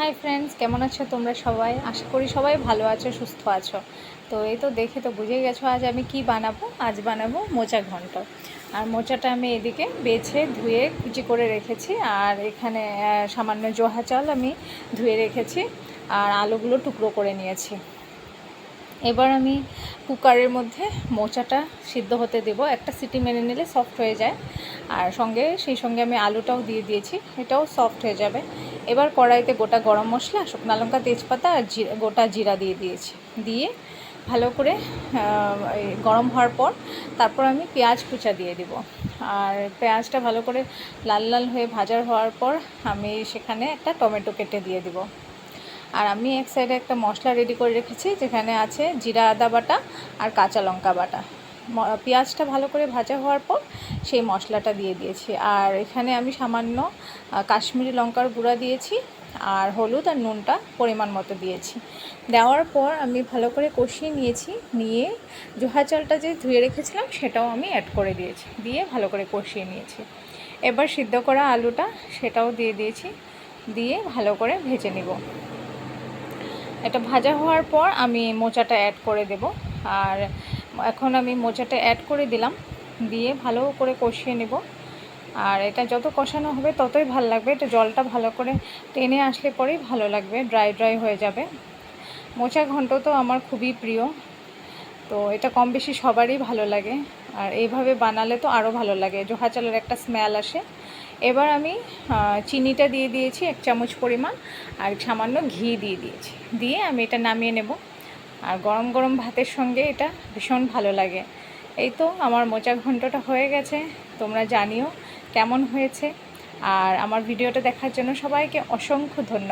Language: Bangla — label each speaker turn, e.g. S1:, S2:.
S1: হাই ফ্রেন্ডস, কেমন আছো তোমরা সবাই? আশা করি সবাই ভালো আছো, সুস্থ আছো। তো এই তো দেখে তো বুঝে গেছো আজ আমি কি বানাবো। আজ বানাবো মোচা ঘন্ট। আর মোচাটা আমি এদিকে বেছে ধুয়ে কুচি করে রেখেছি। আর এখানে সামান্য জোহা চাল আমি ধুয়ে রেখেছি। আর আলুগুলো টুকরো করে নিয়েছি। এবার আমি কুকারের মধ্যে মোচাটা সিদ্ধ হতে দেব। একটা সিটি মেরে নিলে সফট হয়ে যায়। আর সেই সঙ্গে আমি আলুটাও দিয়ে দিয়েছি, এটাও সফট হয়ে যাবে। এবার কড়াইতে গোটা গরম মশলা, শুকনো লঙ্কা, তেজপাতা আর গোটা জিরা দিয়ে দিয়েছি। দিয়ে ভালো করে গরম হওয়ার পর তারপর আমি পেঁয়াজ কুচা দিয়ে দিব। আর পেঁয়াজটা ভালো করে লাল লাল হয়ে ভাজা হওয়ার পর আমি সেখানে একটা টমেটো কেটে দিয়ে দিব। আর আমি এক সাইডে একটা মশলা রেডি করে রেখেছি, যেখানে আছে জিরা আদা বাটা আর কাঁচা লঙ্কা বাটা। পেঁয়াজটা ভালো করে ভাজা হওয়ার পর সেই মশলাটা দিয়ে দিয়েছি। আর এখানে আমি সামান্য কাশ্মীরি লঙ্কার গুঁড়া দিয়েছি। আর হলুদ আর নুনটা পরিমাণ মতো দিয়েছি। দেওয়ার পর আমি ভালো করে কষিয়ে নিয়ে জোহা চালটা যে ধুয়ে রেখেছিলাম সেটাও আমি অ্যাড করে দিয়েছি। দিয়ে ভালো করে কষিয়ে নিয়েছি। এবার সিদ্ধ করা আলুটা সেটাও দিয়ে দিয়েছি। দিয়ে ভালো করে ভেজে নিব। এটা ভাজা হওয়ার পর আমি মোচাটা অ্যাড করে দেব। আর এখন আমি মোচাটা অ্যাড করে দিলাম। দিয়ে ভালো করে কষিয়ে নেব। আর এটা যত কষানো হবে ততই ভালো লাগবে। এটা জলটা ভালো করে টেনে আসলে পরেই ভালো লাগবে, ড্রাই ড্রাই হয়ে যাবে। মোচা ঘন্ট তো আমার খুবই প্রিয়। তো এটা কম বেশি সবারই ভালো লাগে। আর এইভাবে বানালে তো আরও ভালো লাগে, জোহা চালের একটা স্মেল আসে। এবার আমি চিনিটা দিয়ে দিয়েছি 1 চামচ পরিমাণ। আর সামান্য ঘি দিয়ে দিয়েছি। দিয়ে আমি এটা নামিয়ে নেব। আর গরম গরম ভাতের সঙ্গে এটা ভীষণ ভালো লাগে। এই তো আমার মোচা ঘন্টটা হয়ে গেছে। তোমরা জানিও কেমন হয়েছে। আর আমার ভিডিওটা দেখার জন্য সবাইকে অসংখ্য ধন্যবাদ।